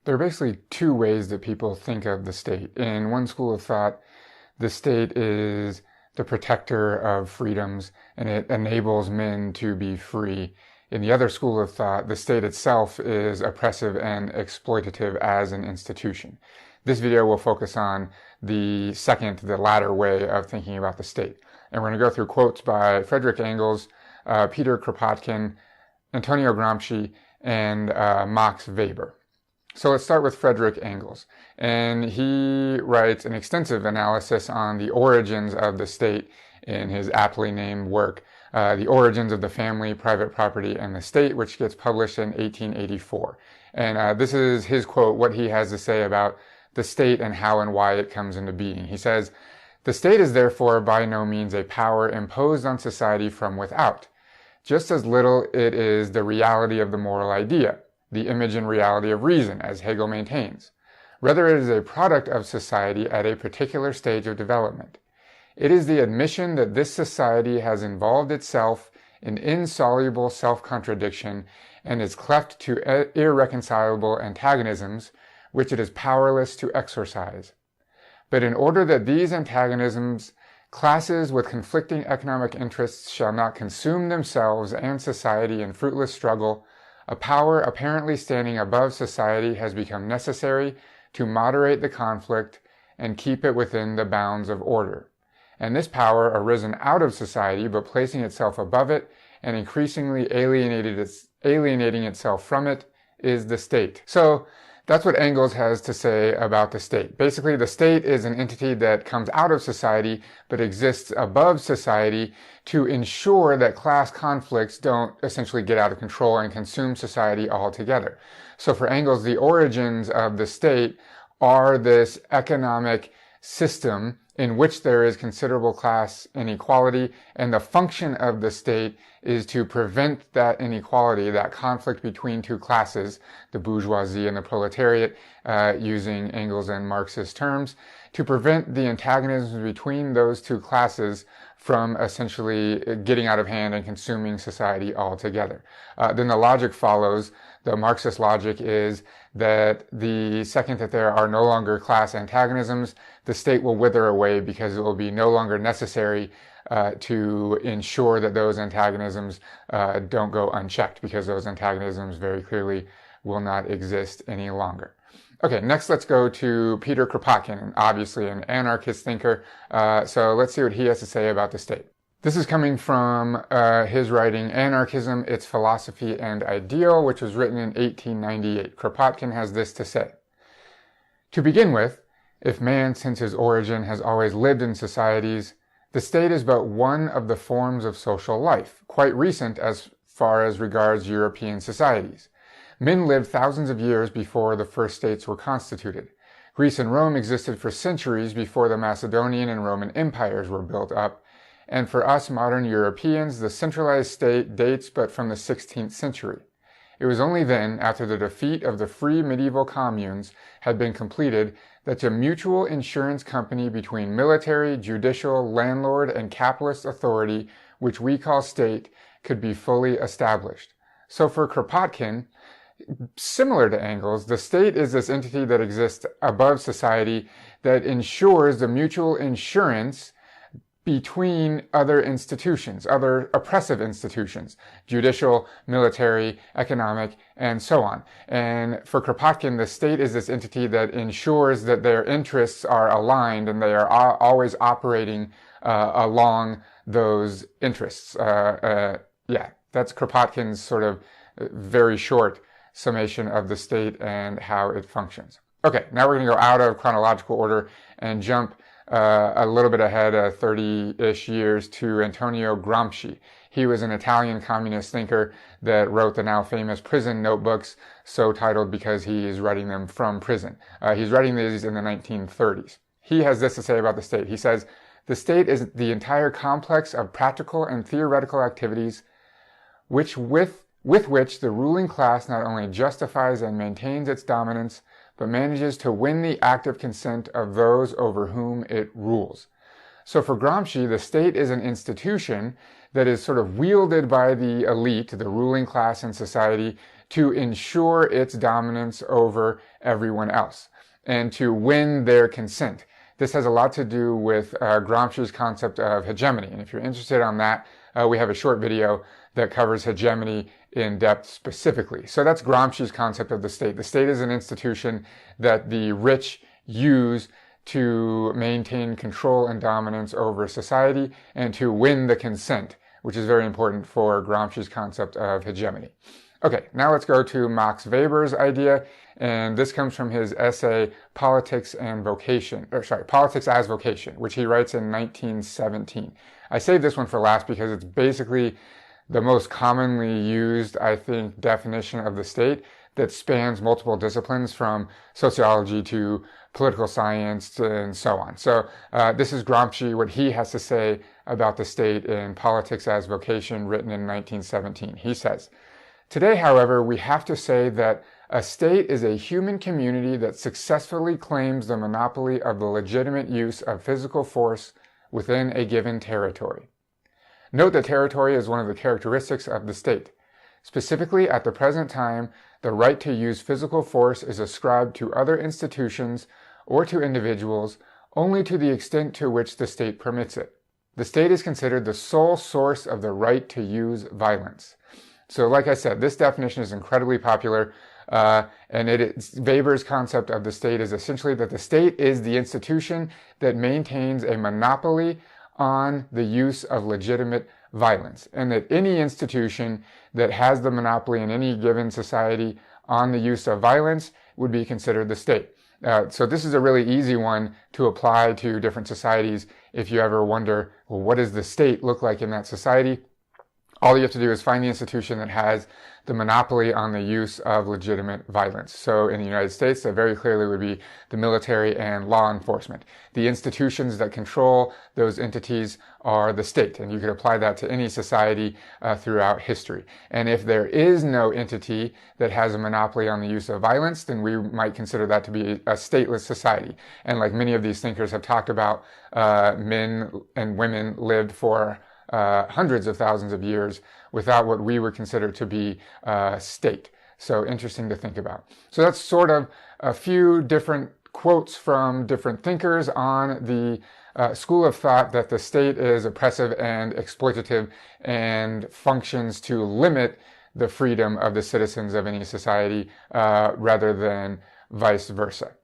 There are basically two ways that people think of the state. In one school of thought, the state is the protector of freedoms and it enables men to be free. In the other school of thought, the state itself is oppressive and exploitative as an institution. This video will focus on the latter way of thinking about the state. And we're going to go through quotes by Friedrich Engels, Peter Kropotkin, Antonio Gramsci, and Max Weber. So let's start with Friedrich Engels. And he writes an extensive analysis on the origins of the state in his aptly named work, The Origins of the Family, Private Property, and the State, which gets published in 1884. And this is his quote, what he has to say about the state and how and why it comes into being. He says, "The state is therefore by no means a power imposed on society from without. Just as little it is the reality of the moral idea, the image and reality of reason, as Hegel maintains. Rather, it is a product of society at a particular stage of development. It is the admission that this society has involved itself in insoluble self-contradiction and is cleft to irreconcilable antagonisms, which it is powerless to exorcise. But in order that these antagonisms, classes with conflicting economic interests shall not consume themselves and society in fruitless struggle, a power apparently standing above society has become necessary to moderate the conflict and keep it within the bounds of order. And this power, arisen out of society but placing itself above it and increasingly alienating itself from it, is the state." So that's what Engels has to say about the state. Basically, the state is an entity that comes out of society but exists above society to ensure that class conflicts don't essentially get out of control and consume society altogether. So for Engels, the origins of the state are this economic system in which there is considerable class inequality, and the function of the state is to prevent that inequality, that conflict between two classes, the bourgeoisie and the proletariat, using Engels and Marxist terms, to prevent the antagonisms between those two classes from essentially getting out of hand and consuming society altogether. Then the logic follows. The Marxist logic is that the second that there are no longer class antagonisms, the state will wither away because it will be no longer necessary to ensure that those antagonisms don't go unchecked, because those antagonisms very clearly will not exist any longer. Okay, next let's go to Peter Kropotkin, obviously an anarchist thinker. So let's see what he has to say about the state. This is coming from his writing, Anarchism, Its Philosophy and Ideal, which was written in 1898. Kropotkin has this to say: "To begin with, if man since his origin has always lived in societies, the state is but one of the forms of social life, quite recent as far as regards European societies. Men lived thousands of years before the first states were constituted. Greece and Rome existed for centuries before the Macedonian and Roman empires were built up, and for us modern Europeans, the centralized state dates but from the 16th century. It was only then, after the defeat of the free medieval communes had been completed, that a mutual insurance company between military, judicial, landlord, and capitalist authority, which we call state, could be fully established." So for Kropotkin, similar to Engels, the state is this entity that exists above society that ensures the mutual insurance between other institutions, other oppressive institutions, judicial, military, economic, and so on. And for Kropotkin, the state is this entity that ensures that their interests are aligned and they are always operating along those interests. That's Kropotkin's sort of very short summation of the state and how it functions. Okay, now we're going to go out of chronological order and jump a little bit ahead, 30-ish years, to Antonio Gramsci. He was an Italian communist thinker that wrote the now famous prison notebooks, so titled because he is writing them from prison. He's writing these in the 1930s. He has this to say about the state. He says, "The state is the entire complex of practical and theoretical activities with which the ruling class not only justifies and maintains its dominance, but manages to win the active consent of those over whom it rules." So for Gramsci, the state is an institution that is sort of wielded by the elite, the ruling class in society, to ensure its dominance over everyone else and to win their consent. This has a lot to do with Gramsci's concept of hegemony. And if you're interested on that, we have a short video that covers hegemony in depth specifically. So that's Gramsci's concept of the state. The state is an institution that the rich use to maintain control and dominance over society and to win the consent, which is very important for Gramsci's concept of hegemony. Okay, now let's go to Max Weber's idea, and this comes from his essay Politics as Vocation, which he writes in 1917. I saved this one for last because it's basically the most commonly used, I think, definition of the state that spans multiple disciplines from sociology to political science and so on. So this is Gramsci, what he has to say about the state in Politics as Vocation, written in 1917. He says, "Today, however, we have to say that a state is a human community that successfully claims the monopoly of the legitimate use of physical force within a given territory. Note that territory is one of the characteristics of the state. Specifically, at the present time, the right to use physical force is ascribed to other institutions or to individuals only to the extent to which the state permits it. The state is considered the sole source of the right to use violence." So like I said, this definition is incredibly popular, and Weber's concept of the state is essentially that the state is the institution that maintains a monopoly on the use of legitimate violence, and that any institution that has the monopoly in any given society on the use of violence would be considered the state. So this is a really easy one to apply to different societies. If you ever wonder, well, what does the state look like in that society? All you have to do is find the institution that has the monopoly on the use of legitimate violence. So in the United States, that very clearly would be the military and law enforcement. The institutions that control those entities are the state, and you could apply that to any society throughout history. And if there is no entity that has a monopoly on the use of violence, then we might consider that to be a stateless society. And like many of these thinkers have talked about, men and women lived for hundreds of thousands of years without what we would consider to be state. So interesting to think about. So that's sort of a few different quotes from different thinkers on the school of thought that the state is oppressive and exploitative and functions to limit the freedom of the citizens of any society rather than vice versa.